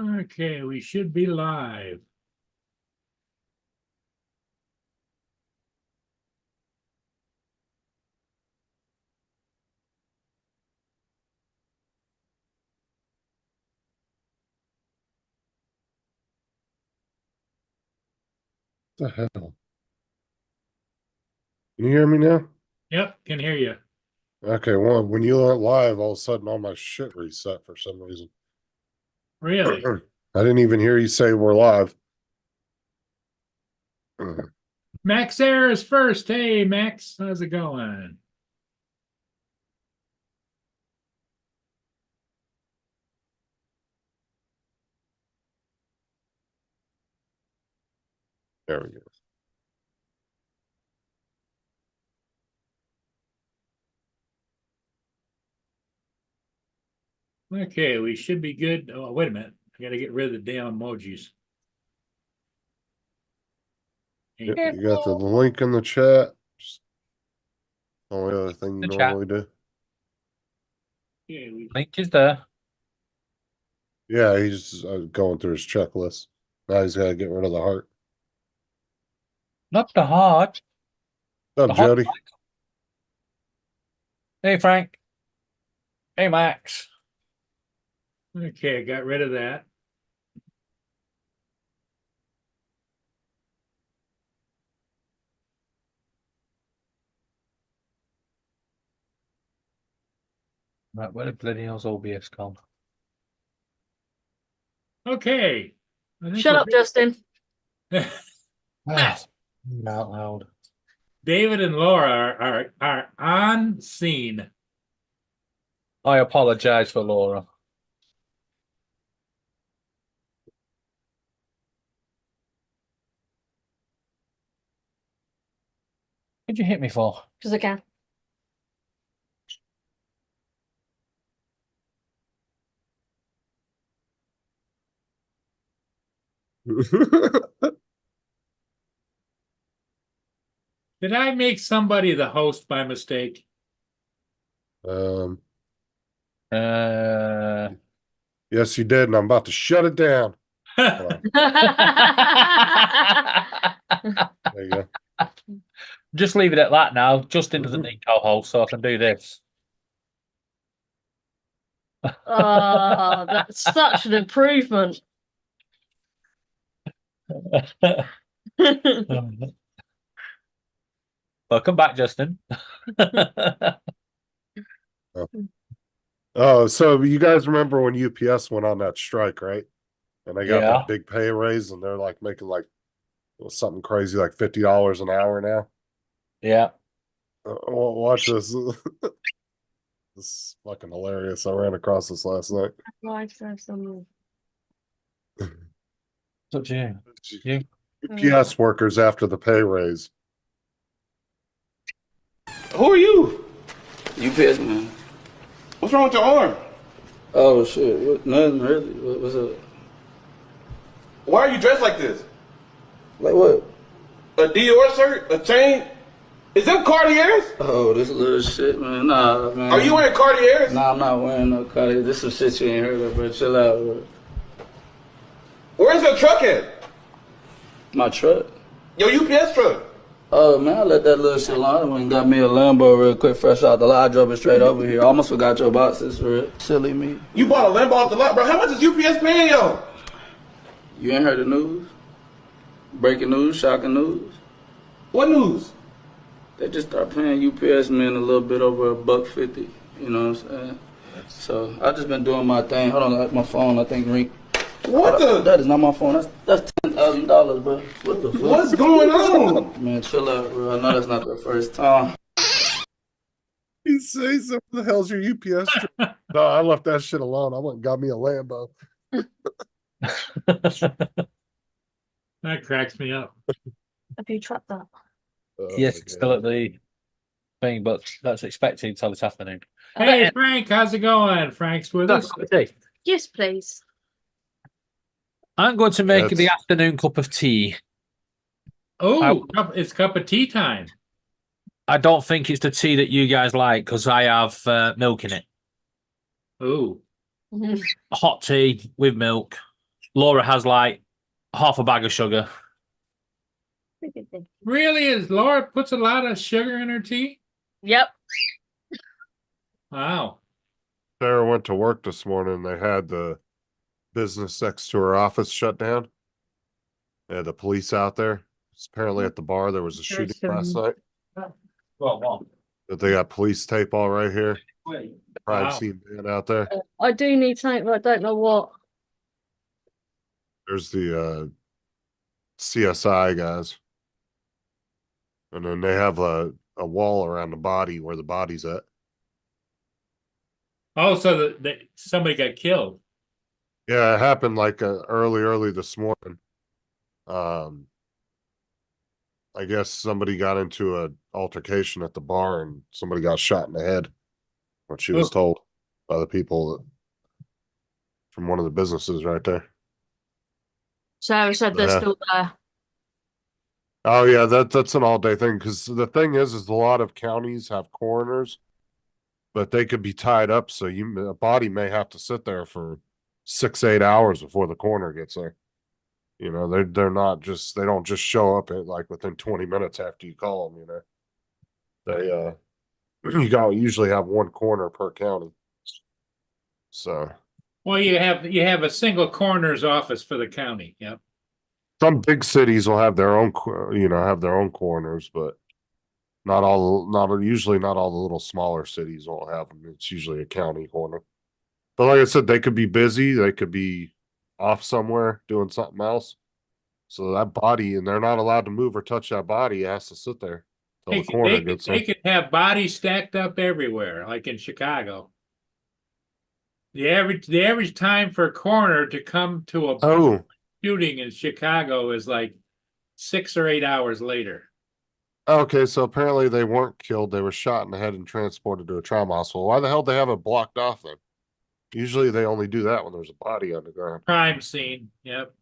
Okay, we should be live. What the hell? Can you hear me now? Yep, can hear you. Okay, well, when you went live, all of a sudden all my shit reset for some reason. Really? I didn't even hear you say we're live. Max Air is first. Hey, Max, how's it going? There we go. Okay, we should be good. Oh, wait a minute. I got to get rid of the damn emojis. Yep, you got the link in the chat. Just the only other thing you The chat. normally do. Okay, Link is there. Yeah, he's going through his checklist. Now he's got to get rid of the heart. Not the heart. What's up, The heart. Jody? Hey, Frank. Hey, Max. okay, I got rid of that. Right, where the bloody hell's OBS gone? Okay. Shut up, Justin. Out loud. David and Laura are on scene. I apologize for Laura. What'd you hit me for? Because I can. Did I make somebody the host by mistake? Yes, you did, and I'm about to shut it down. There you go. Just leave it at that now. Justin doesn't need co-host, so I can do this. Oh, that's such an improvement. Welcome back, Justin. Oh, so you guys remember when UPS went on that strike, right? And they got Yeah. that big pay raise, and they're like making like something crazy, like $50 an hour now. Yeah. Watch this. This is fucking hilarious. I ran across this last night. It's up to you. You. UPS workers after the pay raise. Who are you? UPS man. What's wrong with your arm? Oh shit, nothing really. What's up? Why are you dressed like this? Like what? A Dior shirt? A chain? Is them Cartiers? Oh, this little shit, man. Nah, man. Are you wearing Cartiers? Nah, I'm not wearing no Cartier. This some shit you ain't heard of, bro. Chill out, bro. Where's your truck at? My truck? Your UPS truck? Oh, man, I let that little shit alone. I went and got me a Lambo real quick, fresh out the lot. I drove it straight over here. I almost forgot your boxes, for real. Silly me. You bought a Lambo off the lot, bro. How much is UPS paying y'all? You ain't heard the news? Breaking news, shocking news. What news? They just start paying UPS men a little bit over $1.50. You know what I'm saying? So I just been doing my thing. Hold on, my phone I think ring. What the? That is not my phone. That's $10,000, bro. What the fuck? What's going on? Man, chill out, bro. I know that's not the first time. He says, "What the hell's your UPS?" No, I left that shit alone. I went and got me a Lambo. That cracks me up. Have you tracked that? Yes, my it's still at the thing, but that's expected until this afternoon. Hey, Frank, how's it going? Frank's with us. Yes, please. I'm going to make That's- the afternoon cup of tea. Oh, it's cup of tea time. I don't think it's the tea that you guys like because I have milk in it. Oh, Hot tea with milk. Laura has like half a bag of sugar. Really? Is Laura puts a lot of sugar in her tea? Yep. Wow. Sarah went to work this morning. They had the business next to her office shut down. They had the police out there. Apparently at the bar there was a shooting last night. Well. But they got police tape all right here. Crime Wow. scene man out there. I do need something, but I don't know what. There's the CSI guys. And then they have a wall around the body where the body's at. Oh, so somebody got killed. Yeah, it happened like early this morning. I guess somebody got into a altercation at the bar and somebody got shot in the head. What she was Oh. told by the people from one of the businesses right there. Sarah said they're Yeah. still there. Oh yeah, that's an all day thing because the thing is a lot of counties have coroners, but they could be tied up, so a body may have to sit there for 6-8 hours before the coroner gets there. You know, they're not just they don't just show up at like within 20 minutes after you call them. You know, they usually have one coroner per county. So Well, you have a single coroner's office for the county. Yep. some big cities will have their own, have their own coroners, but usually not all the little smaller cities won't have them. It's usually a county coroner. But like I said, they could be busy. They could be off somewhere doing something else. So that body, and they're not allowed to move or touch that body. It has to sit there till the coroner gets there. They could have bodies stacked up everywhere, like in Chicago. The average time for a coroner to come to a Oh, shooting in Chicago is like 6 or 8 hours later. okay. So apparently they weren't killed. They were shot in the head and transported to a trauma hospital. Why the hell they have it blocked off then? Usually they only do that when there's a body on the ground. Crime scene. Yep.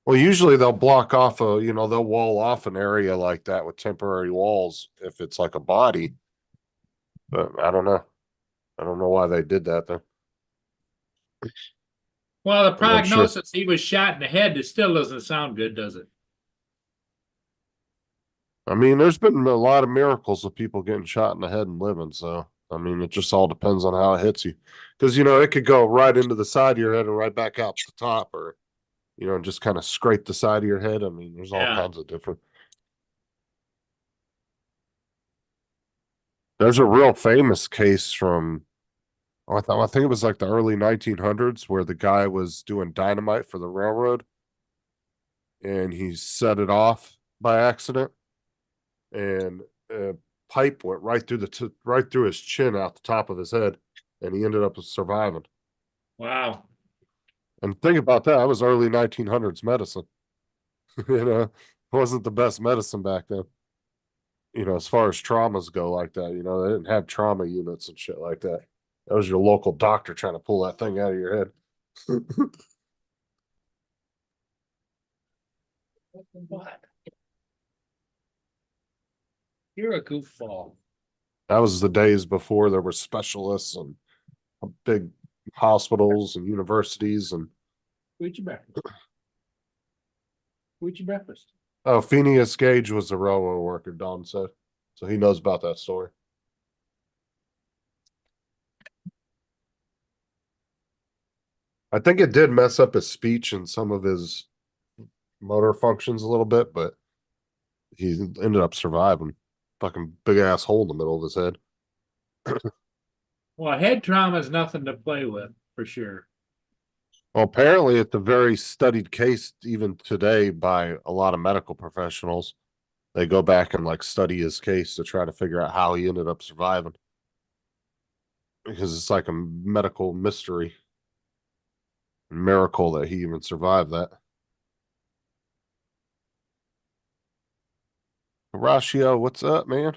Well, usually they'll block off they'll wall off an area like that with temporary walls if it's like a body. But I don't know. I don't know why they did that though. Well, the I'm not sure. prognosis, he was shot in the head. It still doesn't sound good, does it? I mean, there's been a lot of miracles of people getting shot in the head and living. So, I mean, it just all depends on how it hits you. Because, it could go right into the side of your head and right back out the top or, just kind of scrape the side of your head. I mean, there's all Yeah. kinds of different. There's a real famous case from, I think it was like the early 1900s where the guy was doing dynamite for the railroad and he set it off by accident and a pipe went right through right through his chin out the top of his head and he ended up surviving. Wow. And think about that. That was early 1900s medicine. It wasn't the best medicine back then. As far as traumas go like that, they didn't have trauma units and shit like that. That was your local doctor trying to pull that thing out of your head. What? You're a goofball. That was the days before there were specialists and big hospitals and universities and Who eat your breakfast? Who eat your breakfast? oh, Phineas Gage was a railroad worker, Don said. So he knows about that story. I think it did mess up his speech and some of his motor functions a little bit, but he ended up surviving. Fucking big ass hole in the middle of his head. Well, head trauma is nothing to play with, for sure. Well, apparently it's a very studied case even today by a lot of medical professionals. They go back and like study his case to try to figure out how he ended up surviving. Because it's like a medical mystery. Miracle that he even survived that. Horatio, what's up, man?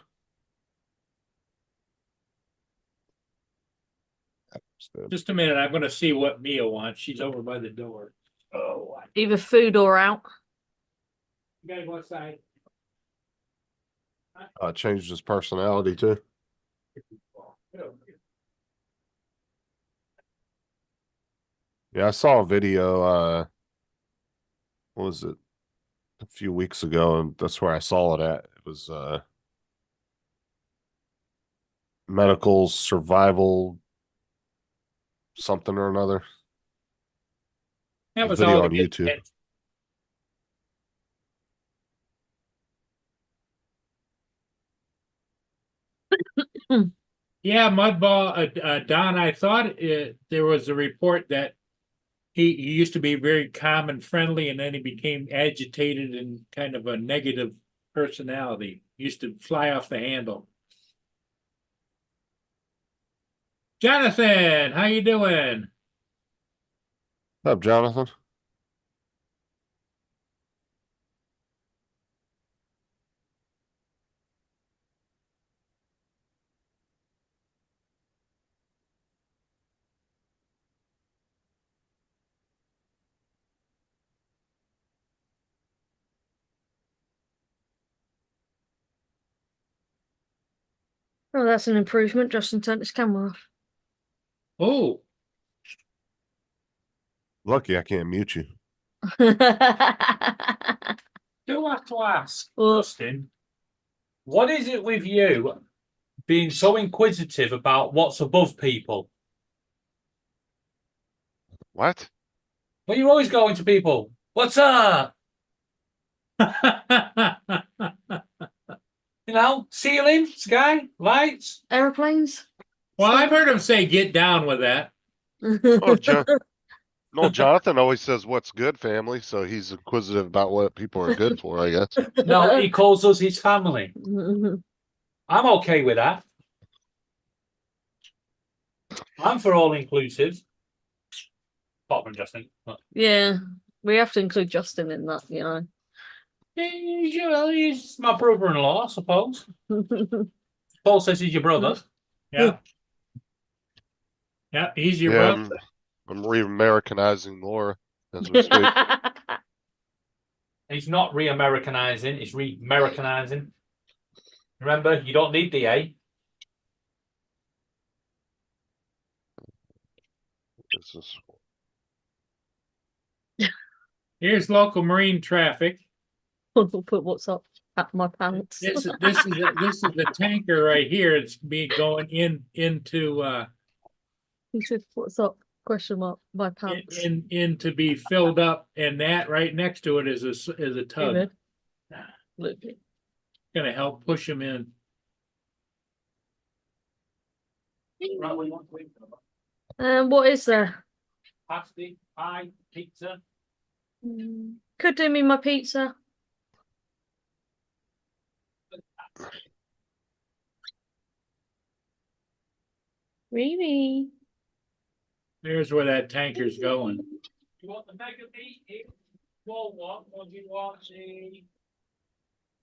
Just a minute. I'm going to see what Mia wants. She's over by the door. Oh, Either food or out. you got to go outside. Changed his personality too. Yeah, I saw a video, what was it? A few weeks ago, and that's where I saw it at. It was medical survival something or another. That A was video all on to get YouTube. attention. Yeah, Mudball, Don, I thought there was a report that he used to be very calm and friendly, and then he became agitated and kind of a negative personality. Used to fly off the handle. Jonathan, how you doing? What's up, Jonathan? Oh, that's an improvement. Justin turned his camera off. Oh, Lucky I can't mute you. Do have to ask, Well- Justin, what is it with you being so inquisitive about what's above people? What? Well, you're always going to people, what's up? You know, ceiling, sky, lights. Aeroplanes? well, I've heard him say get down with that. Oh, no, Jonathan always says what's good, family, so he's inquisitive about what people are good for, I guess. No, he calls us his family. I'm okay with that. I'm for all inclusive. Apart from Justin. But Yeah, we have to include Justin in that, you know. he's my brother-in-law, I suppose. Paul says he's your brother. Yeah. Yeah, he's your Yeah, brother. I'm re-Americanizing Laura as we speak. He's not re-Americanizing, he's re-Americanizing. Remember, you don't need the A. This is Here's local marine traffic. Put what's up at my pants. This is the tanker right here. It's going into He said, "What's up?" Question mark. My pants. in to be filled up, and that right next to it is a tub. David. Look. Gonna help push him in. Right, what do you want to eat? What is there? Pasty, pie, pizza. Could do me my pizza. Really? There's where that tanker's going. You want the mega meat, small one, or do you want the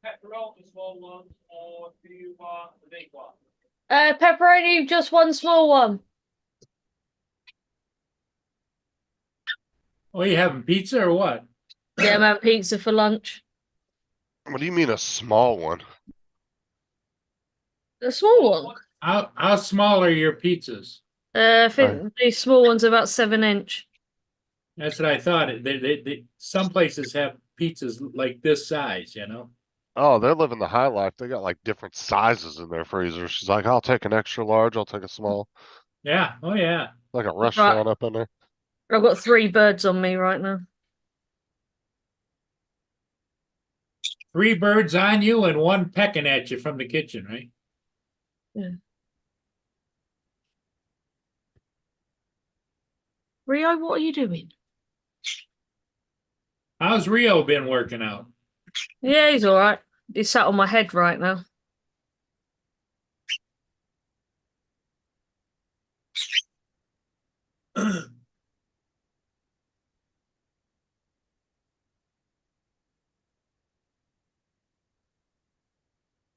pepperoni small one, or do you want the big one? Pepperoni, just one small one. Oh, you having pizza or what? Yeah, I'm having pizza for lunch. What do you mean a small one? A small one. How small are your pizzas? I think the small one's about 7-inch. That's what I thought. Some places have pizzas like this size, you know. Oh, they're living the high life. They got like different sizes in their freezer. She's like, I'll take an extra large, I'll take a small. Yeah. Oh yeah. Like a restaurant up in there. I've got 3 birds on me right now. 3 birds on you and 1 pecking at you from the kitchen, right? Yeah. Rio, what are you doing? How's Rio been working out? Yeah, he's all right. He's sat on my head right now.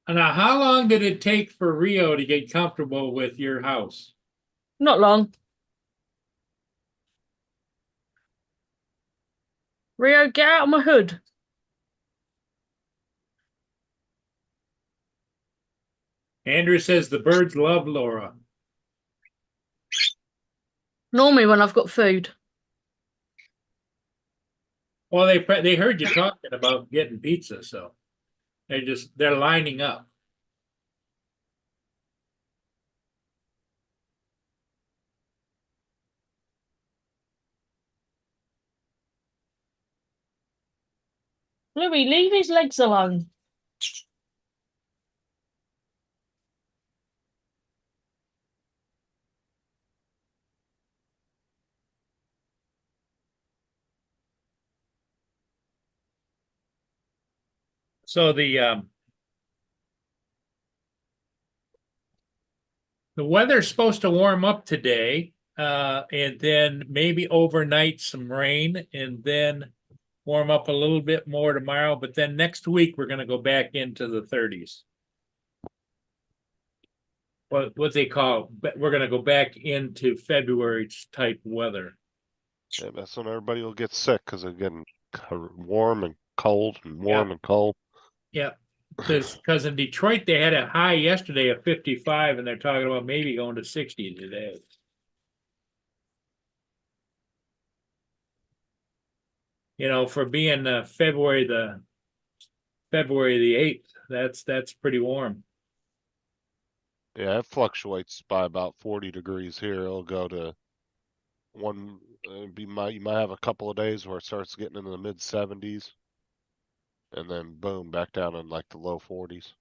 Now, how long did it take for Rio to get comfortable with your house? Not long. Rio, get out of my hood. Andrew says the birds love Laura. Normally when I've got food. Well, they heard you talking about getting pizza, so they're lining up. Louis, leave his legs alone. So the weather's supposed to warm up today, and then maybe overnight some rain, and then warm up a little bit more tomorrow. But then next week we're going to go back into the 30s. What they call, we're going to go back into February type weather. Yeah, that's when everybody will get sick because they're getting warm and cold and warm and cold. Yeah, because in Detroit they had a high yesterday of 55, and they're talking about maybe going to 60 today. You know, for being February the 8th, that's pretty warm. Yeah, it fluctuates by about 40 degrees here. It'll go to you might have a couple of days where it starts getting into the mid 70s, and then boom, back down in like the low 40s.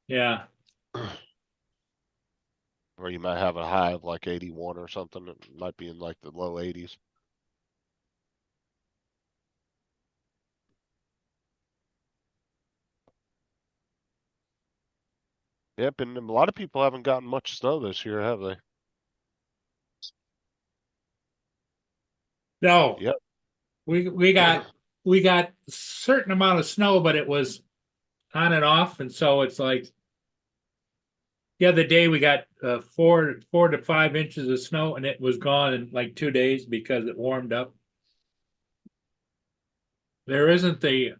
Yeah. Or you might have a high of like 81 or something. It might be in like the low 80s. Yep, and a lot of people haven't gotten much snow this year, have they? No. Yep. We got a certain amount of snow, but it was on and off, and so it's like the other day we got 4 to 5 inches of snow, and it was gone in like 2 days because it warmed up. There isn't the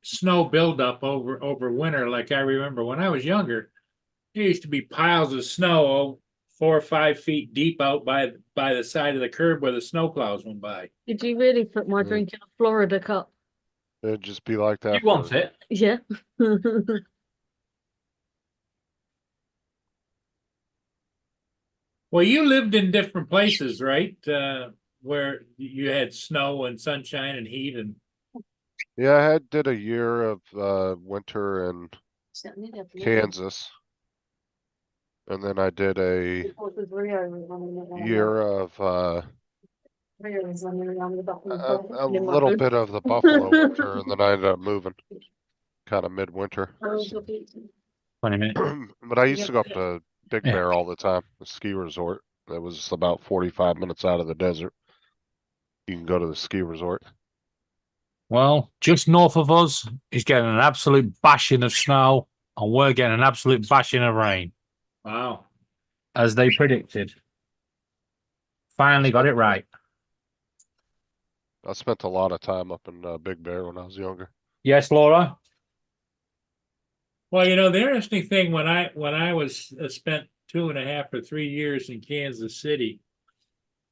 snow buildup over winter like I remember when I was younger. There used to be piles of snow 4 or 5 feet deep out by the side of the curb where the snowplows went by. Did you really put my drink in a Florida cup? It'd just be like that. You want it? Yeah. Well, you lived in different places, right? Where you had snow and sunshine and heat and Yeah, I did a year of winter in Kansas. And then I did a year of a little bit of the Buffalo winter, and then I ended up moving kind of midwinter. 20 minutes. But I used to go up to Big Bear all the time, the ski resort. That was about 45 minutes out of the desert. You can go to the ski resort. Well, just north of us is getting an absolute bashing of snow, and we're getting an absolute bashing of rain, wow. as they predicted. Finally got it right. I spent a lot of time up in Big Bear when I was younger. Yes, Laura? Well, you know, the interesting thing when I was spent 2.5 or 3 years in Kansas City,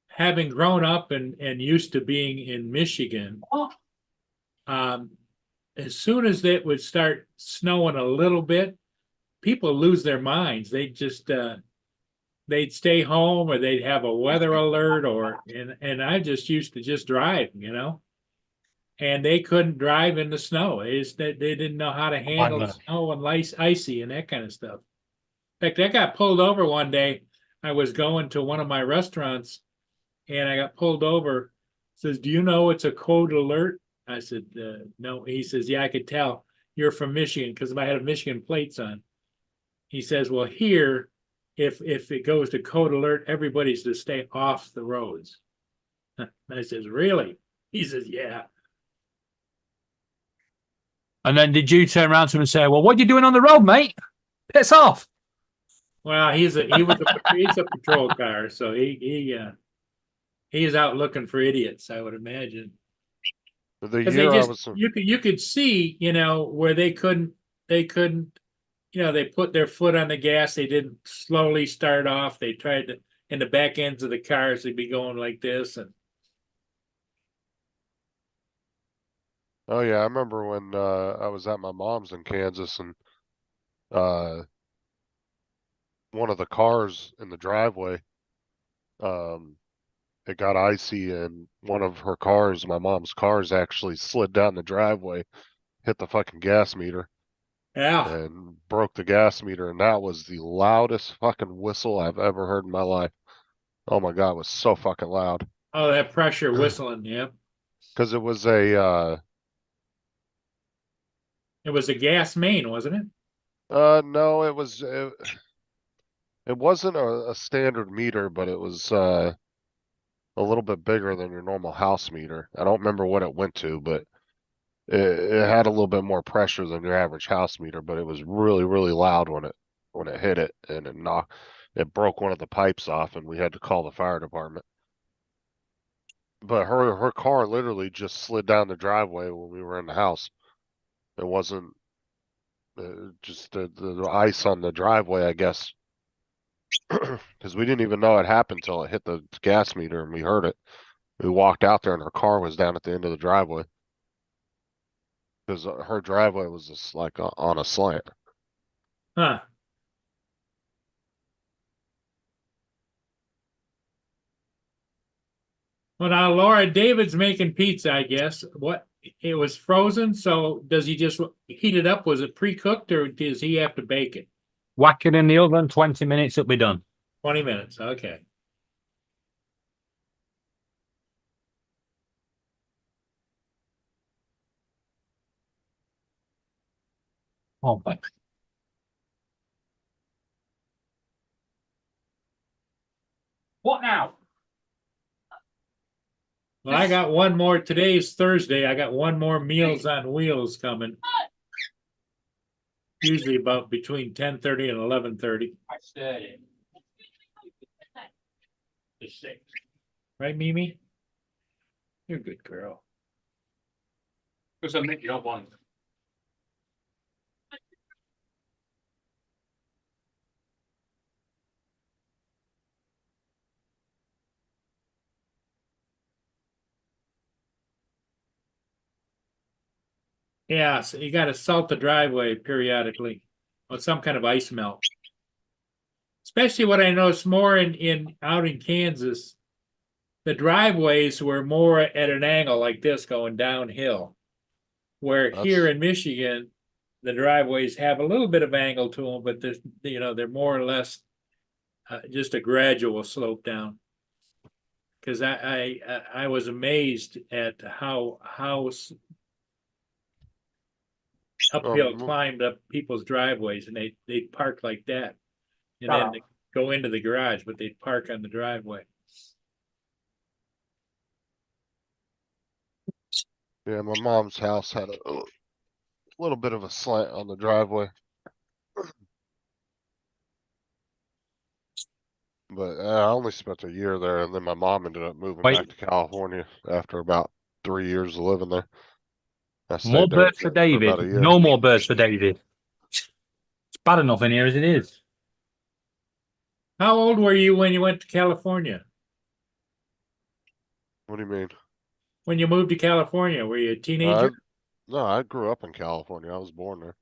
having grown up and used to being in Michigan, as soon as it would start snowing a little bit, people lose their minds. They just they'd stay home, or they'd have a weather alert, and I just used to just drive, you know. And they couldn't drive in the snow. They didn't know how to handle snow and icy and that kind of stuff. In fact, I got pulled over one day. I was going to one of my restaurants, and I got pulled over. Says, "Do you know it's a code alert?" I said, "No." He says, "Yeah, I could tell you're from Michigan because I had Michigan plates on." He says, "Well, here, if it goes to code alert, everybody's to stay off the roads." I says, "Really?" He says, "Yeah." And then did you turn around to him and say, "Well, what are you doing on the road, mate? Piss off." Well, he's a patrol car, so he's out looking for idiots, I would imagine. The Because year I was you could see, you know, where they couldn't, you know, they put their foot on the gas. They didn't slowly start off. They tried to, in the back ends of the cars, they'd be going like this, and Oh yeah, I remember when I was at my mom's in Kansas and uh one of the cars in the driveway, um it got icy and one of her cars, my mom's cars, actually slid down the driveway, hit the fucking gas meter Yeah. and broke the gas meter, and that was the loudest fucking whistle I've ever heard in my life. Oh my God, it was so fucking loud. Oh, that pressure whistling. Yep. Because it was a It was a gas main, wasn't it? no, it wasn't a standard meter, but it was a little bit bigger than your normal house meter. I don't remember what it went to, but it had a little bit more pressure than your average house meter, but it was really, really loud when it hit it, and it broke one of the pipes off, and we had to call the fire department. But her car literally just slid down the driveway when we were in the house. It wasn't just the ice on the driveway, I guess, because we didn't even know it happened until it hit the gas meter and we heard it. We walked out there and her car was down at the end of the driveway because her driveway was just like on a slant. Huh. Well, now Laura, David's making pizza, I guess. What, it was frozen, so does he just heat it up? Was it pre-cooked or does he have to bake it? Whack it in the oven, 20 minutes, it'll be done. 20 minutes, okay. Oh, thanks. What now? Well, I got one more. Today's Thursday. I got one more Meals on Wheels coming. Usually about between 10:30 and 11:30. I said it. Right, Mimi? You're a good girl. Because I make your one. Yeah, so you gotta salt the driveway periodically with some kind of ice melt. Especially what I noticed more in out in Kansas, the driveways were more at an angle like this going downhill. Where here That's in Michigan, the driveways have a little bit of angle to them, but there's, they're more or less just a gradual slope down. Because I was amazed at how uphill climbed up people's driveways, and they park like that, and then they go into the garage, but they park on the driveway. yeah, my mom's house had a little bit of a slant on the driveway. But I only spent a year there, and then my mom ended up moving Wait. back to California after about 3 years of living there. I More stayed there birds for about a David. year. No more birds for David. It's bad enough in here as it is. How old were you when you went to California? What do you mean? When you moved to California, were you a teenager? No, I grew up in California. I was born there.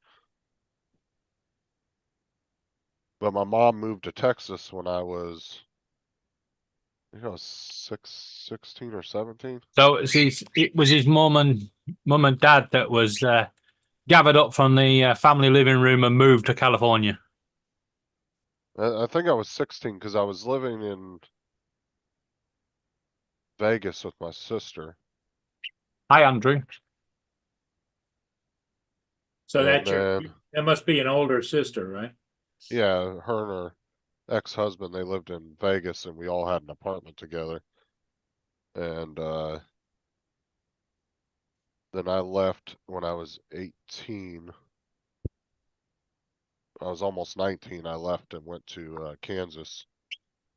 But my mom moved to Texas when I was, I think I was 16 or 17. So it was his mum and dad that was gathered up from the family living room and moved to California. I think I was 16 because I was living in Vegas with my sister. Hi, Andrew. So And that must be an older sister, right? yeah, her and her ex-husband, they lived in Vegas and we all had an apartment together. And then I left when I was 18. I was almost 19. I left and went to Kansas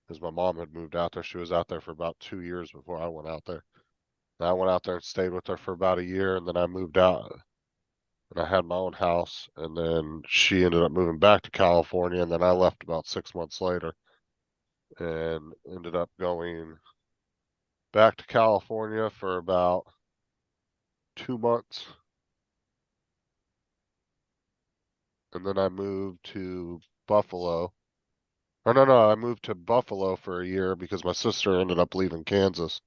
because my mom had moved out there. She was out there for about 2 years before I went out there. And I went out there and stayed with her for about a year, and then I moved out and I had my own house. And then she ended up moving back to California, and then I left about 6 months later and ended up going back to California for about 2 months. and then I moved to Buffalo. Or no, I moved to Buffalo for a year because my sister ended up leaving Kansas,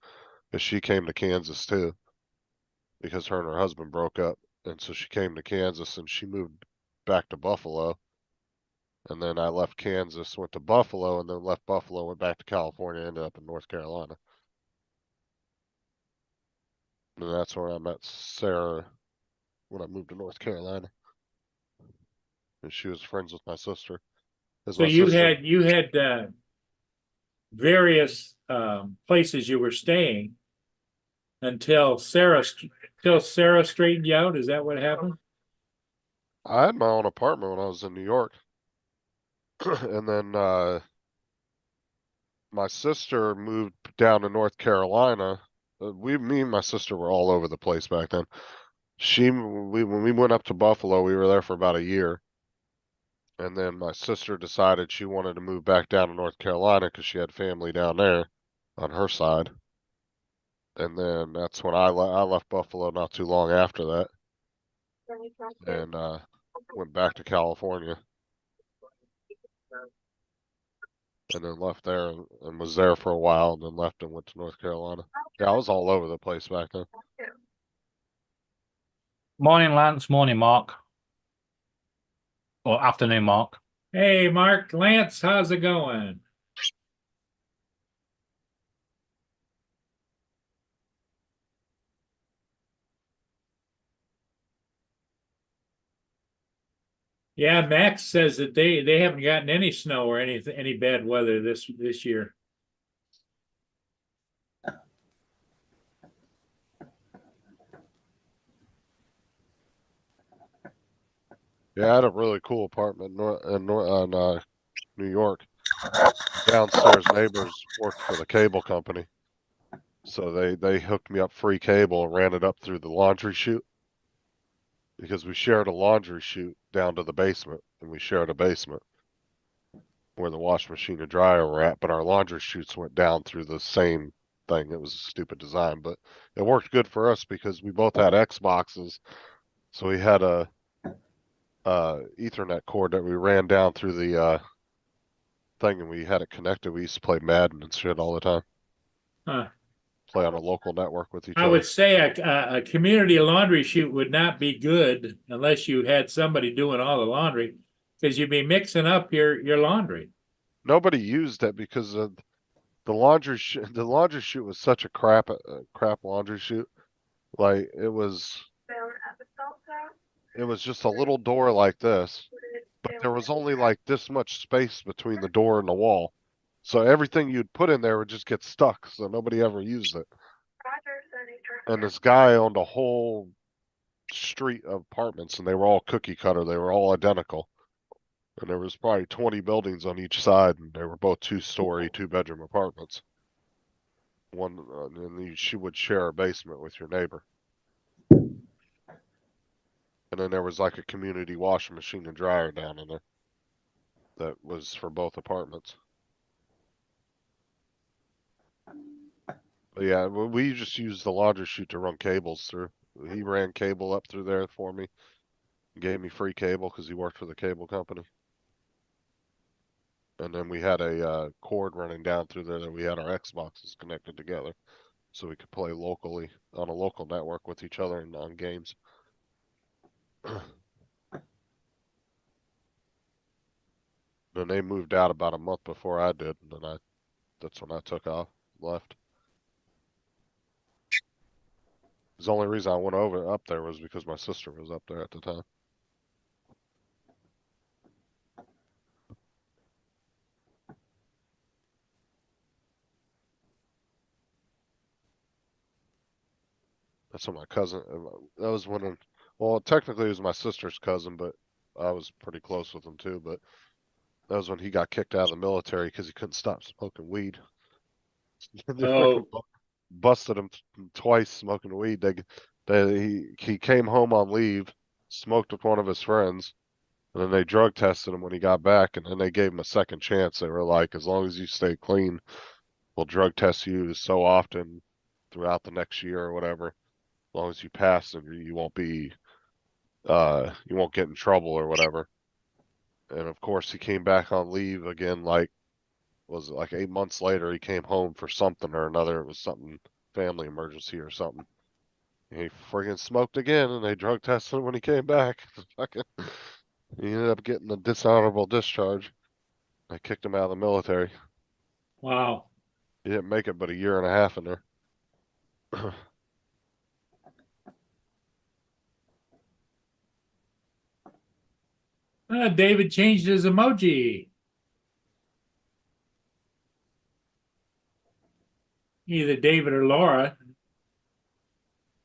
because she came to Kansas too, because her and her husband broke up, and so she came to Kansas and she moved back to Buffalo. And then I left Kansas, went to Buffalo, and then left Buffalo, went back to California, ended up in North Carolina. And that's where I met Sarah when I moved to North Carolina. And she was friends with my sister. 'Cause So my you sister- had, various, places you were staying until Sarah straightened you out. Is that what happened? I had my own apartment when I was in New York. And then my sister moved down to North Carolina. Me and my sister were all over the place back then. When we went up to Buffalo, we were there for about a year. And then my sister decided she wanted to move back down to North Carolina because she had family down there on her side. And then that's when I left Buffalo not too long after that, and went back to California. And then left there and was there for a while, and then left and went to North Carolina. Yeah, I was all over the place back then. Morning, Lance. Morning, Mark. Or afternoon, Mark. Hey, Mark, Lance, how's it going? Yeah, Max says that they haven't gotten any snow or any bad weather this year. Yeah, I had a really cool apartment in New York. Downstairs neighbors worked for the cable company, so they hooked me up free cable and ran it up through the laundry chute, because we shared a laundry chute down to the basement, and we shared a basement where the wash machine and dryer were at, but our laundry chutes went down through the same thing. It was a stupid design, but it worked good for us because we both had Xboxes, so we had a Ethernet cord that we ran down through the thing, and we had it connected. We used to play Madden and shit all the time. Huh. Play on a local network with each I other. would say a community laundry chute would not be good unless you had somebody doing all the laundry, because you'd be mixing up your laundry. Nobody used it because the laundry chute was such a crap laundry chute. Like it was just a little door like this, but there was only like this much space between the door and the wall. So everything you'd put in there would just get stuck, so nobody ever used it. And this guy owned a whole street of apartments, and they were all cookie cutter. They were all identical. And there was probably 20 buildings on each side, and they were both 2-story, 2-bedroom apartments. And she would share a basement with your neighbor. And then there was like a community washing machine and dryer down in there that was for both apartments. But yeah, we just used the laundry chute to run cables through. He ran cable up through there for me. Gave me free cable because he worked for the cable company. And then we had a cord running down through there that we had our Xboxes connected together, so we could play locally on a local network with each other and on games. Then they moved out about a month before I did, and then that's when I took off, left. The only reason I went up there was because my sister was up there at the time. That's when my cousin, that was when, well, technically it was my sister's cousin, but I was pretty close with him too, but that was when he got kicked out of the military because he couldn't stop smoking weed. They Oh. busted him twice smoking weed. He came home on leave, smoked with one of his friends, and then they drug tested him when he got back, and then they gave him a second chance. They were like, as long as you stay clean, we'll drug test you so often throughout the next year or whatever. As long as you pass, and you won't get in trouble or whatever. And of course, he came back on leave again, like, was it like 8 months later? He came home for something or another. It was something, family emergency or something. And he friggin' smoked again, and they drug tested him when he came back. Fucking, he ended up getting a dishonorable discharge. I kicked him out of the military. Wow. He didn't make it but a year and a half in there. David changed his emoji. Either David or Laura.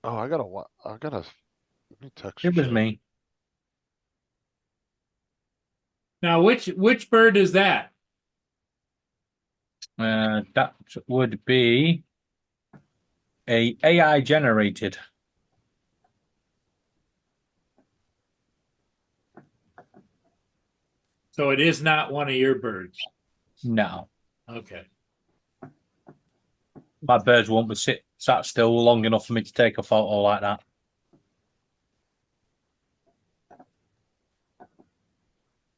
Oh, I gotta, let me text It you. was me. Now, which bird is that? That would be a AI generated. So it is not one of your birds. No, Okay. my birds won't be sat still long enough for me to take a photo like that.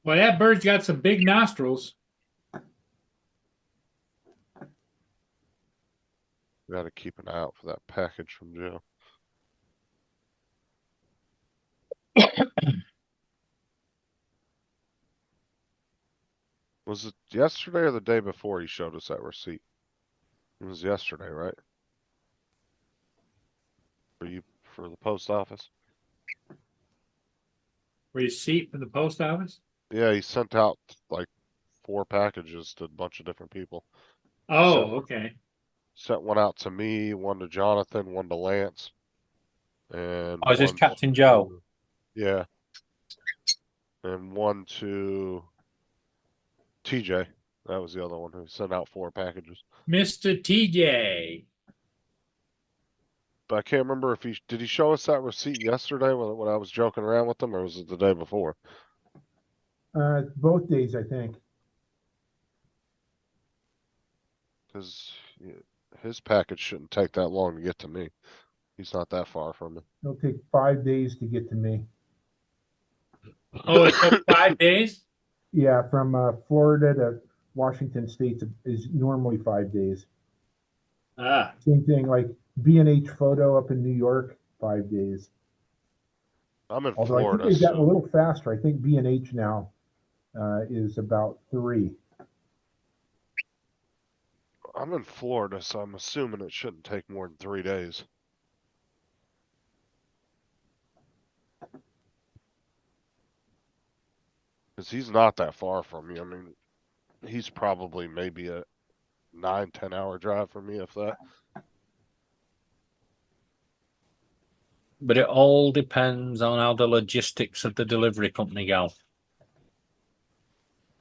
Well, that bird's got some big nostrils. Gotta keep an eye out for that package from Joe. Was it yesterday or the day before he showed us that receipt? It was yesterday, right? For the post office? Receipt from the post office? Yeah, he sent out like 4 packages to a bunch of different people. Oh, okay. Sent one out to me, one to Jonathan, one to Lance. And Oh, is this one Captain Joe? to- Yeah. And one to TJ. That was the other one who sent out 4 packages. Mr. TJ. But I can't remember if did he show us that receipt yesterday when I was joking around with him, or was it the day before? Both days, I think. Because his package shouldn't take that long to get to me. He's not that far from me. It'll take 5 days to get to me. Oh, it took 5 days? Yeah, from Florida to Washington State is normally 5 days. Ah, Same thing, like B&H Photo up in New York, 5 days. I'm in Although I Florida, think they've gotten a so little faster. I think B&H now is about 3. I'm in Florida, so I'm assuming it shouldn't take more than 3 days. Because he's not that far from me. I mean, he's probably maybe a 9-10 hour drive from me, if that. But it all depends on how the logistics of the delivery company go.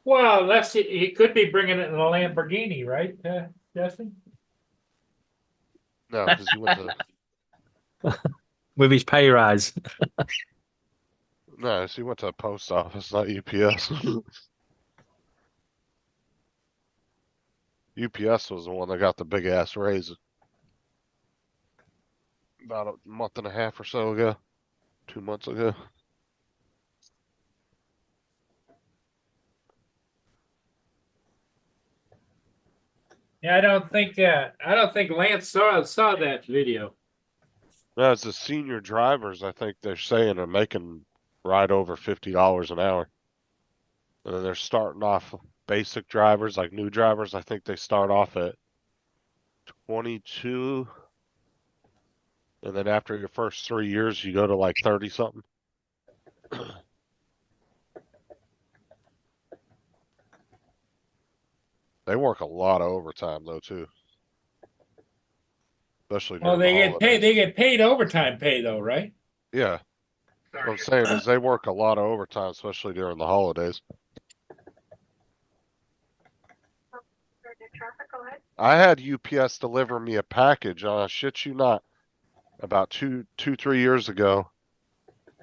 well, unless he could be bringing it in a Lamborghini, right, Justin? No, because he went to With his pay rise. no, he went to a post office, not UPS. UPS was the one that got the big ass raise about a month and a half or so ago, 2 months ago. Yeah, I don't think Lance saw that video. No, it's the senior drivers, I think they're saying are making right over $50 an hour. And then they're starting off basic drivers, like new drivers, I think they start off at 22. And then after your first 3 years, you go to like 30 something. They work a lot of overtime though too. Especially Well, during they the get paid. holidays. They get paid overtime pay though, right? Yeah. What I'm saying is they work a lot of overtime, especially during the holidays. I had UPS deliver me a package, shit you not, about 3 years ago.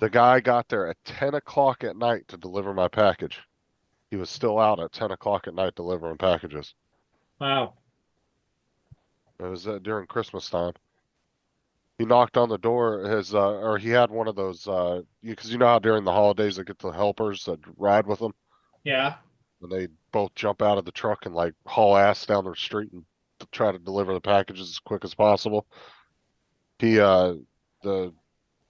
The guy got there at 10 o'clock at night to deliver my package. He was still out at 10 o'clock at night delivering packages. Wow. It was during Christmas time. He knocked on the door, or he had one of those, because you know how during the holidays they get the helpers that ride with them. Yeah, And they both jump out of the truck and like haul ass down the street and try to deliver the packages as quick as possible. The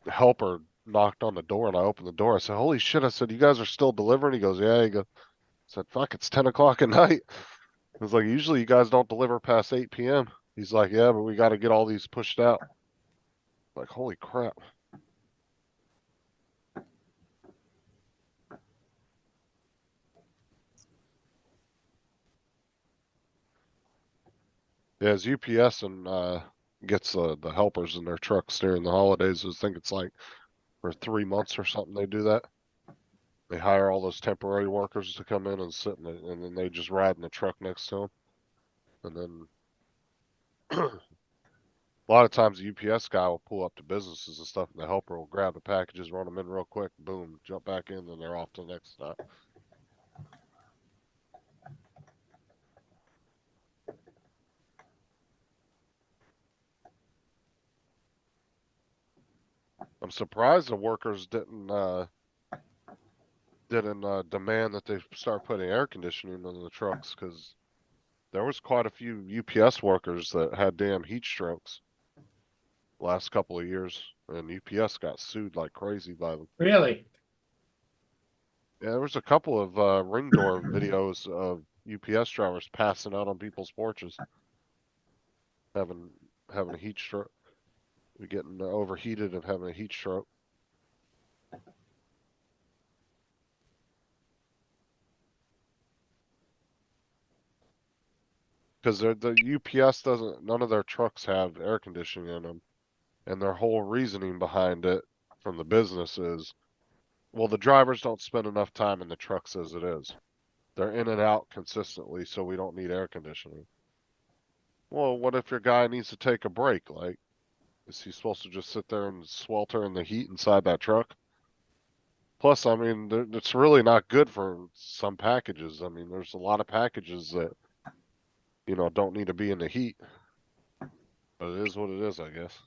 helper knocked on the door and I opened the door. I said, "Holy shit!" I said, "You guys are still delivering?" He goes, "Yeah." He goes, I said, "Fuck, it's 10 o'clock at night." I was like, "Usually you guys don't deliver past 8 p.m." He's like, "Yeah, but we got to get all these pushed out." Like, holy crap. Yeah, as UPS and gets the helpers in their trucks during the holidays, I think it's like for 3 months or something they do that. They hire all those temporary workers to come in and sit in it, and then they just ride in the truck next to them. And then a lot of times the UPS guy will pull up to businesses and stuff, and the helper will grab the packages, run them in real quick, boom, jump back in, and they're off to the next stop. I'm surprised the workers didn't demand that they start putting air conditioning in the trucks, because there was quite a few UPS workers that had damn heat strokes last couple of years, and UPS got sued like crazy by them. really? Yeah, there was a couple of ring door videos of UPS drivers passing out on people's porches, having having a heat stroke, getting overheated and having a heat stroke. Because the UPS doesn't, none of their trucks have air conditioning in them, and their whole reasoning behind it from the business is, well, the drivers don't spend enough time in the trucks as it is. They're in and out consistently, so we don't need air conditioning. Well, what if your guy needs to take a break? Like, is he supposed to just sit there and swelter in the heat inside that truck? Plus, I mean, it's really not good for some packages. I mean, there's a lot of packages that, don't need to be in the heat. But it is what it is, I guess.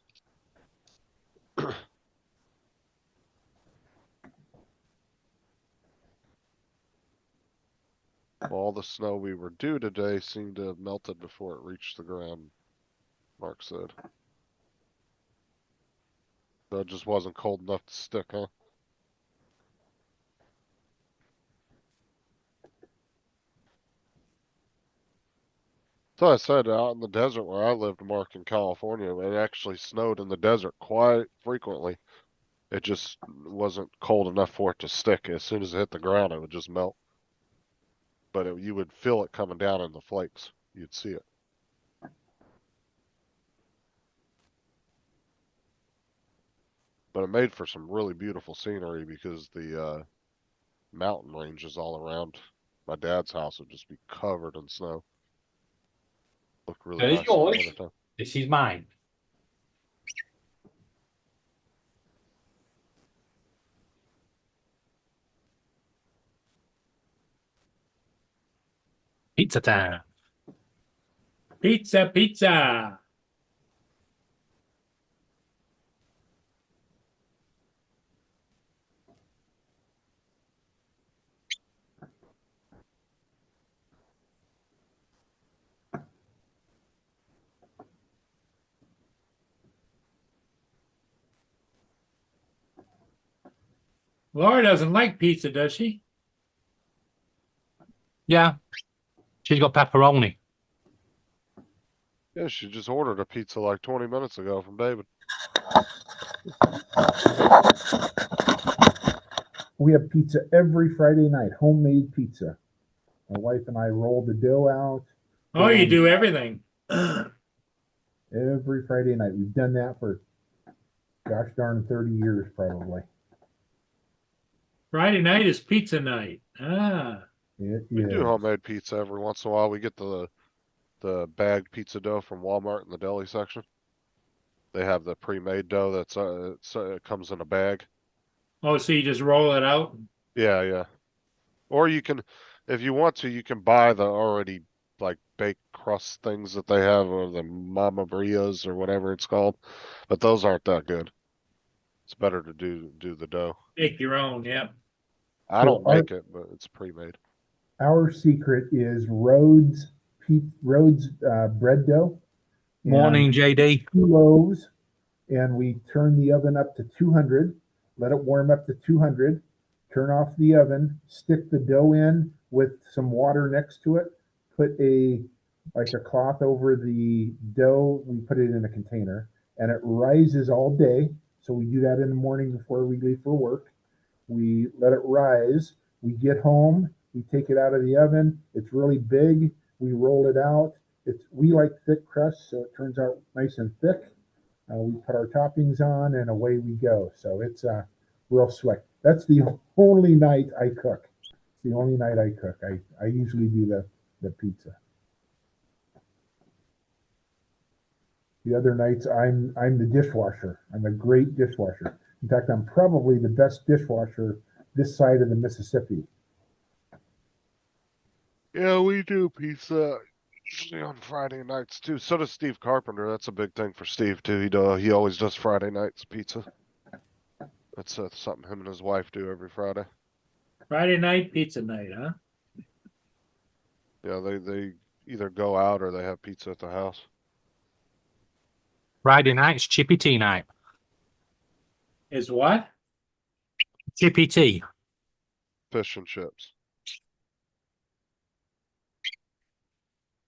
All the snow we were due today seemed to have melted before it reached the ground, Mark said. So it just wasn't cold enough to stick, huh? So I said out in the desert where I lived, Mark, in California, it actually snowed in the desert quite frequently. It just wasn't cold enough for it to stick. As soon as it hit the ground, it would just melt. But you would feel it coming down in the flakes. You'd see it. But it made for some really beautiful scenery because the mountain ranges all around my dad's house would just be covered in snow. Looked really That is nice in the yours. wintertime. This is mine. Pizza time. Pizza, pizza. Laura doesn't like pizza, does she? Yeah. She's got pepperoni. Yeah, she just ordered a pizza like 20 minutes ago from David. We have pizza every Friday night, homemade pizza. My wife and I roll the dough out Oh, you do everything. every Friday night. We've done that for, gosh darn, 30 years probably. Friday night is pizza night. Ah, It We do is. homemade pizza every once in a while. We get the bagged pizza dough from Walmart in the deli section. They have the pre-made dough it comes in a bag. oh, so you just roll it out? Yeah, yeah. Or you can, if you want to, you can buy the already like baked crust things that they have, or the Mama Brias or whatever it's called. But those aren't that good. It's better to do the dough. Make your own, yeah. I So don't make it, but it's pre-made. Our secret is Rhodes bread dough. and Morning, JD. 2 loaves, and we turn the oven up to 200, let it warm up to 200, turn off the oven, stick the dough in with some water next to it, put a cloth over the dough, we put it in a container, and it rises all day. So we do that in the morning before we leave for work. We let it rise. We get home. We take it out of the oven. It's really big. We roll it out. We like thick crust, so it turns out nice and thick. We put our toppings on, and away we go. So it's real slick. That's the only night I cook. It's the only night I cook. I usually do the pizza. The other nights, I'm the dishwasher. I'm a great dishwasher. In fact, I'm probably the best dishwasher this side of the Mississippi. Yeah, we do pizza usually on Friday nights too. So does Steve Carpenter. That's a big thing for Steve too. He always does Friday nights pizza. That's something him and his wife do every Friday. Friday night, pizza night, huh? Yeah, they either go out or they have pizza at the house. Friday night's chippy tea night. Is what? Chippy tea. Fish and chips.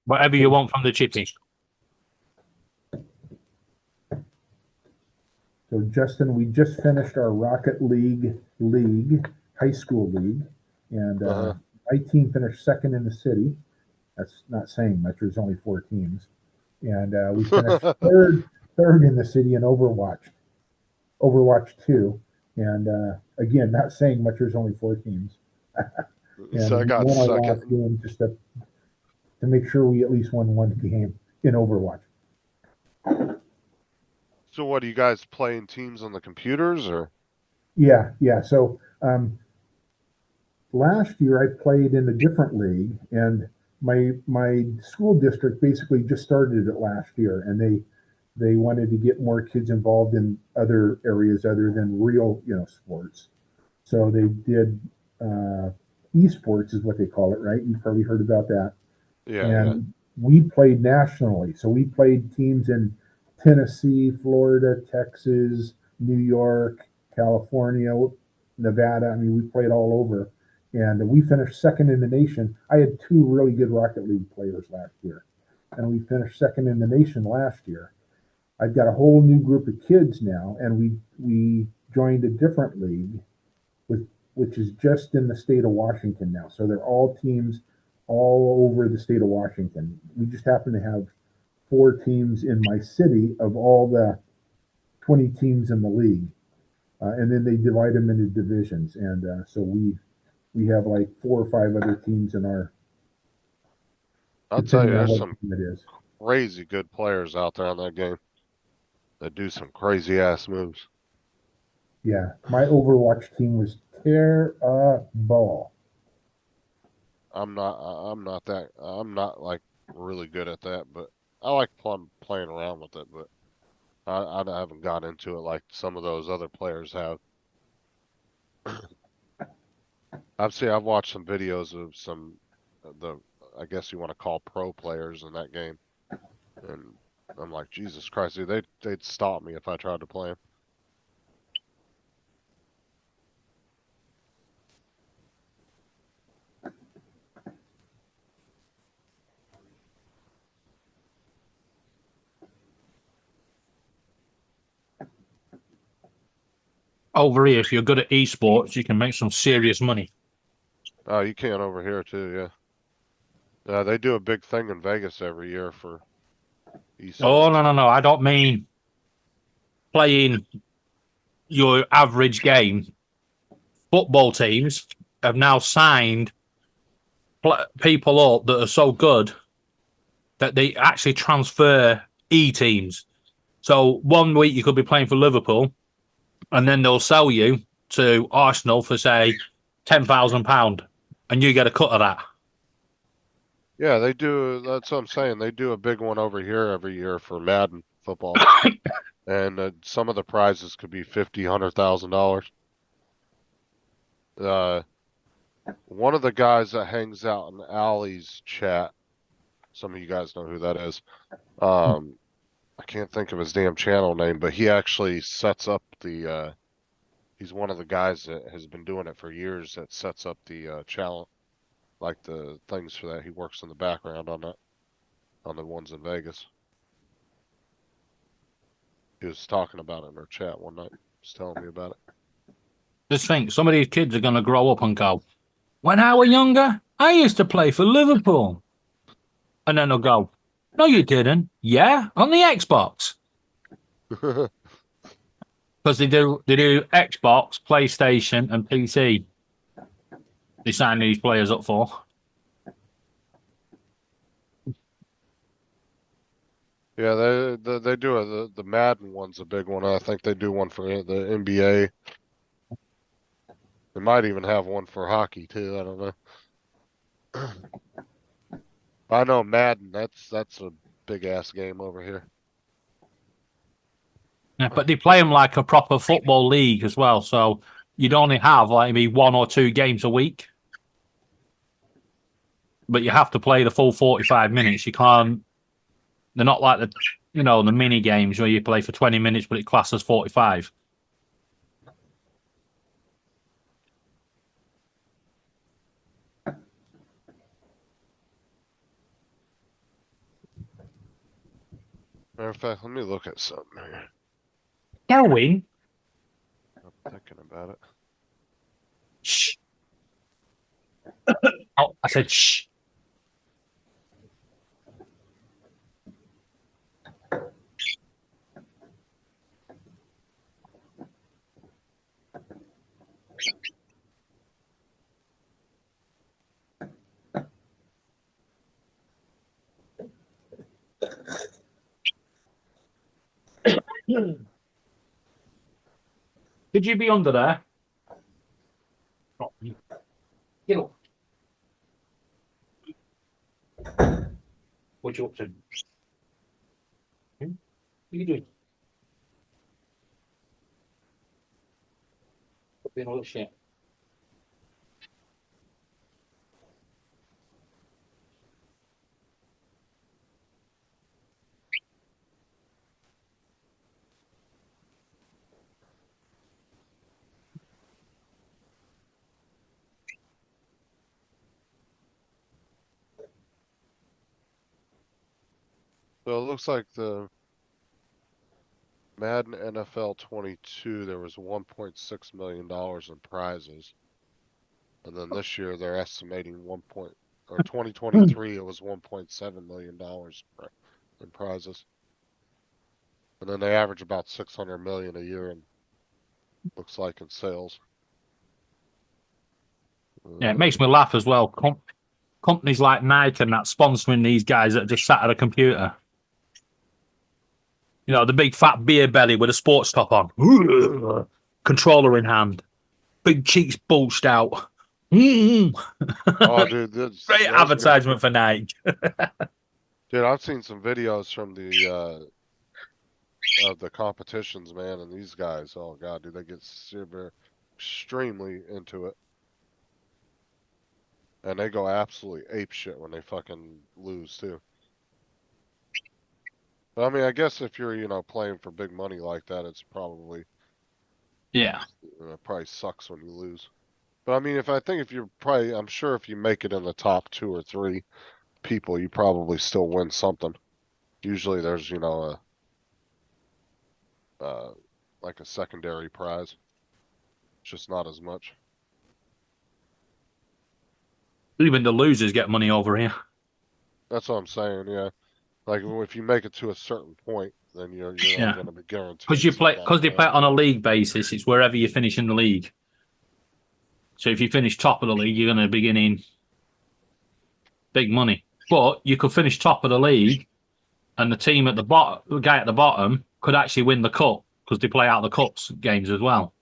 Whatever you want from the chippy. So Justin, we just finished our Rocket League high school league, and my team finished second in the city. That's not saying much. There's only 4 teams, and we finished third in the city in Overwatch 2. And again, not saying much. There's only 4 teams. And So I got we won our last second. game just to make sure we at least won one game in Overwatch. So what, do you guys playing teams on the computers or? Yeah. So last year I played in a different league, and my school district basically just started it last year, and they wanted to get more kids involved in other areas other than real, sports. So they did esports is what they call it, right? You've probably heard about that. Yeah. And we played nationally. So we played teams in Tennessee, Florida, Texas, New York, California, Nevada. I mean, we played all over. And we finished second in the nation. I had 2 really good Rocket League players last year, and we finished second in the nation last year. I've got a whole new group of kids now, and we joined a different league, which is just in the state of Washington now. So they're all teams all over the state of Washington. We just happen to have 4 teams in my city of all the 20 teams in the league, and then they divide them into divisions, and so we have like 4 or 5 other teams in our. I'll tell you, depending on there's what some team it is. crazy good players out there in that game that do some crazy ass moves. Yeah, my Overwatch team was terrible. I'm not like really good at that, but I like playing around with it, but I haven't got into it like some of those other players have. I've watched some videos of some I guess you want to call pro players in that game, and I'm like, Jesus Christ, dude, they'd stop me if I tried to play them. Over here, if you're good at esports, you can make some serious money. Oh, you can over here too, yeah. They do a big thing in Vegas every year for esports. Oh, no. I don't mean playing your average game. Football teams have now signed people up that are so good that they actually transfer E-teams. So one week you could be playing for Liverpool, and then they'll sell you to Arsenal for, say, £10,000, and you get a cut of that. Yeah, they do. That's what I'm saying. They do a big one over here every year for Madden football, and some of the prizes could be $50,000, $100,000. One of the guys that hangs out in Ali's chat, some of you guys know who that is. I can't think of his damn channel name, but he actually sets up the he's one of the guys that has been doing it for years that sets up the channel, like the things for that. He works in the background on that, on the ones in Vegas. He was talking about it in our chat one night. Just telling me about it. Just think, some of these kids are going to grow up and go, when I was younger, I used to play for Liverpool. And then they'll go, no, you didn't. Yeah, on the Xbox. Because they do Xbox, PlayStation, and PC. They sign these players up for. Yeah, they do it. The Madden one's a big one. I think they do one for the NBA. They might even have one for hockey too. I don't know. I know Madden. That's a big ass game over here. Yeah, but they play them like a proper football league as well. So you'd only have like maybe 1 or 2 games a week. But you have to play the full 45 minutes. You can't. They're not like the mini games where you play for 20 minutes, but it classes 45. Matter of fact, let me look at something here. Going. I'm thinking about it. Shh. Oh, I said shh. Did you be under there? Get up. What you up to? What are you doing? Being a little shit. So it looks like the Madden NFL 22, there was $1.6 million in prizes. And then this year they're estimating 2023 it was $1.7 million in prizes. And then they average about 600 million a year in, looks like, in sales. Yeah, it makes me laugh as well. Companies like Nike and that sponsoring these guys that just sat at a computer. You know, the big fat beer belly with a sports top on. Controller in hand. Big cheeks bulged out. Oh, dude, Great advertisement for Nike. Dude, I've seen some videos from the of the competitions, man, and these guys, oh god, dude, they get super extremely into it. And they go absolutely ape shit when they fucking lose too. But, I mean, I guess if you're, playing for big money like that, it's probably, Yeah. It probably sucks when you lose. But I mean, if you're probably, I'm sure if you make it in the top 2 or 3 people, you probably still win something. Usually there's, like a secondary prize. It's just not as much. Even the losers get money over here. That's what I'm saying, yeah. Like if you make it to a certain point, then you're Yeah. going to be guaranteed. Because they play it on a league basis. It's wherever you finish in the league. So if you finish top of the league, you're going to be getting big money. But you could finish top of the league, and the team at the bottom, the guy at the bottom, could actually win the cup because they play out the cups games as well.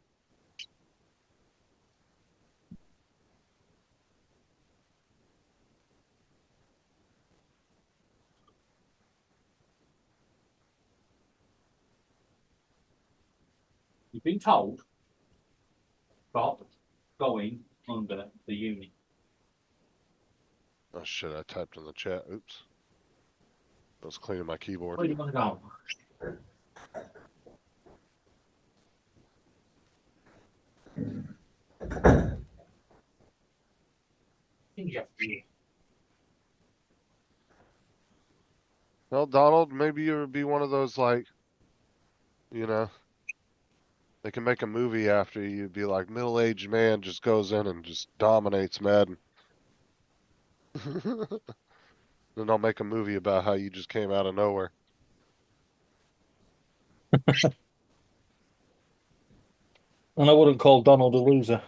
You've been told, stop going under the uni. Oh shit! I typed in the chat. Oops. I was cleaning my keyboard. Where do you want to go? Well, Donald, maybe you would be one of those like, you know, they can make a movie after you. You'd be like middle-aged man just goes in and just dominates Madden. Then they'll make a movie about how you just came out of nowhere. And I wouldn't call Donald a loser.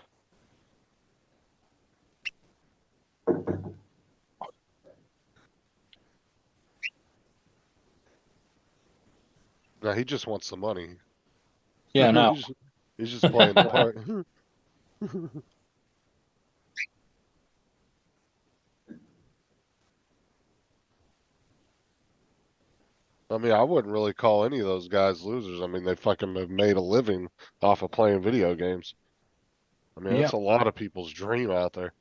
No, he just wants the money. Yeah, no. He's just playing the part. I mean, I wouldn't really call any of those guys losers. I mean, they fucking have made a living off of playing video games. I mean, Yeah. it's a lot of people's dream out there.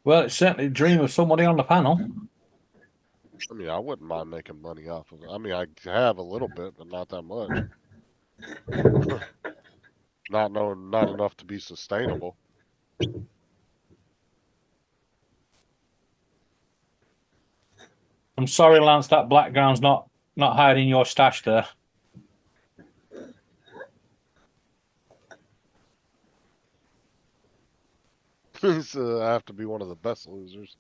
Well, it's certainly a dream of somebody on the panel. I mean, I wouldn't mind making money off of it. I mean, I have a little bit, but not that much. Not enough to be sustainable. I'm sorry, Lance, that background's not hiding your stash there. So I have to be one of the best losers.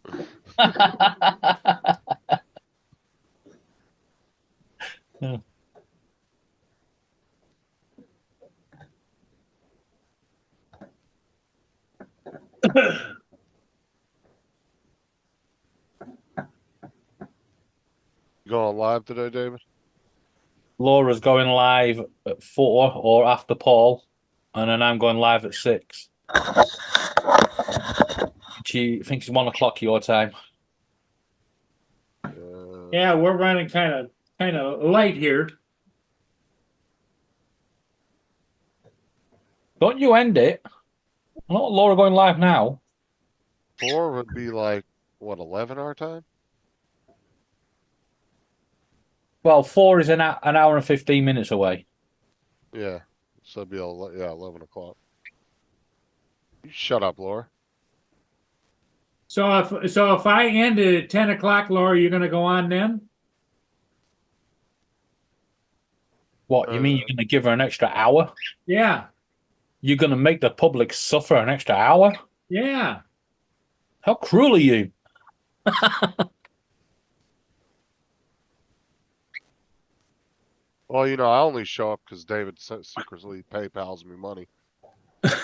Yeah. You going live today, David? Laura's going live at 4 or after Paul, and then I'm going live at 6. She thinks it's 1 o'clock your time. Yeah, we're running kind of light here. Don't you end it? Not Laura going live now. 4 would be like, what, 11 our time? Well, 4 is an hour and 15 minutes away. Yeah. So it'd be, 11 o'clock. You shut up, Laura. So if I end at 10 o'clock, Laura, you're gonna go on then? What, you mean you're going to give her an extra hour? Yeah, You're going to make the public suffer an extra hour? yeah. How cruel are you? Well, you know, I only show up because David secretly PayPal's me money.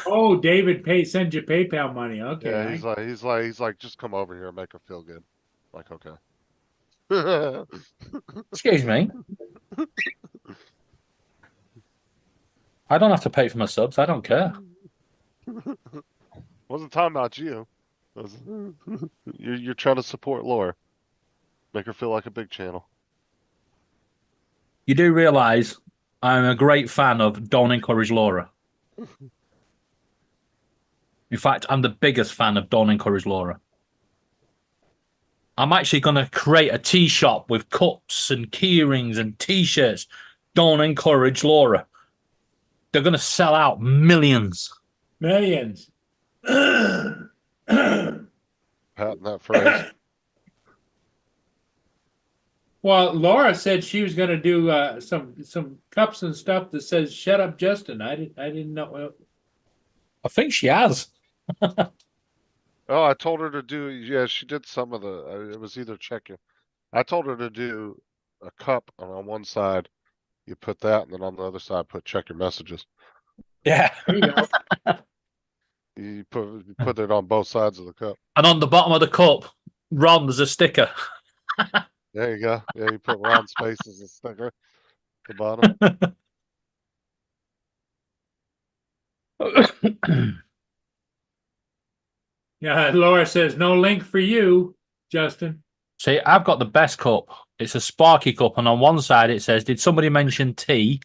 Oh, David send you PayPal money. Okay. Yeah, he's like, just come over here and make her feel good. Like, okay. Excuse me. I don't have to pay for my subs. I don't care. Wasn't talking about you. You're trying to support Laura. Make her feel like a big channel. You do realize I'm a great fan of Don't Encourage Laura. In fact, I'm the biggest fan of Don't Encourage Laura. I'm actually going to create a tea shop with cups and keyrings and t-shirts. Don't Encourage Laura. They're going to sell out millions. Millions. Patent that phrase. Well, Laura said she was gonna do some cups and stuff that says "Shut up, Justin." I didn't know. I think she has. Oh, I told her to do. Yeah, she did some of the. It was either checking. I told her to do a cup, and on one side you put that, and then on the other side put check your messages. Yeah. There you go. You put it on both sides of the cup. And on the bottom of the cup, Ron, there's a sticker. There you go. Yeah, you put Ron's face as a sticker at the bottom. Yeah, Laura says no link for you, Justin. See, I've got the best cup. It's a Sparky cup, and on one side it says, "Did somebody mention tea?"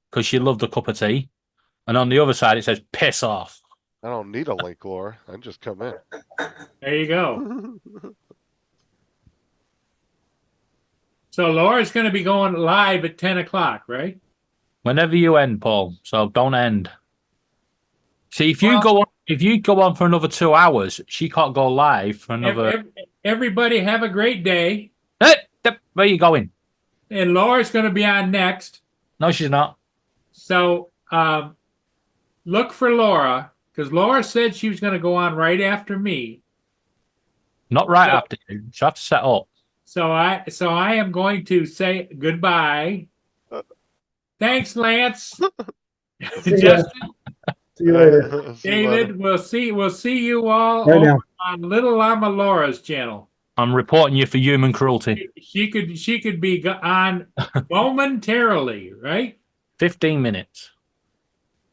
Because she loved a cup of tea, and on the other side it says, "Piss off." I don't need a link, Laura. I can just come in. There you go. So Laura's gonna be going live at 10 o'clock, right? Whenever you end, Paul. So don't end. See, if you Well- go on for another 2 hours, she can't go live for another. Everybody have a great day. Hey, where are you going? And Laura's gonna be on next. No, she's not. So look for Laura, because Laura said she was gonna go on right after me. Not right Yeah. after you. She'll have to set up. So I am going to say goodbye. Thanks, Lance. See ya. Justin, See you later. See you later. David, we'll see you all Right over now. on Little Llama Laura's channel. I'm reporting you for human cruelty. She could be on momentarily, right? 15 minutes.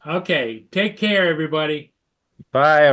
Okay. Take care, everybody. Bye.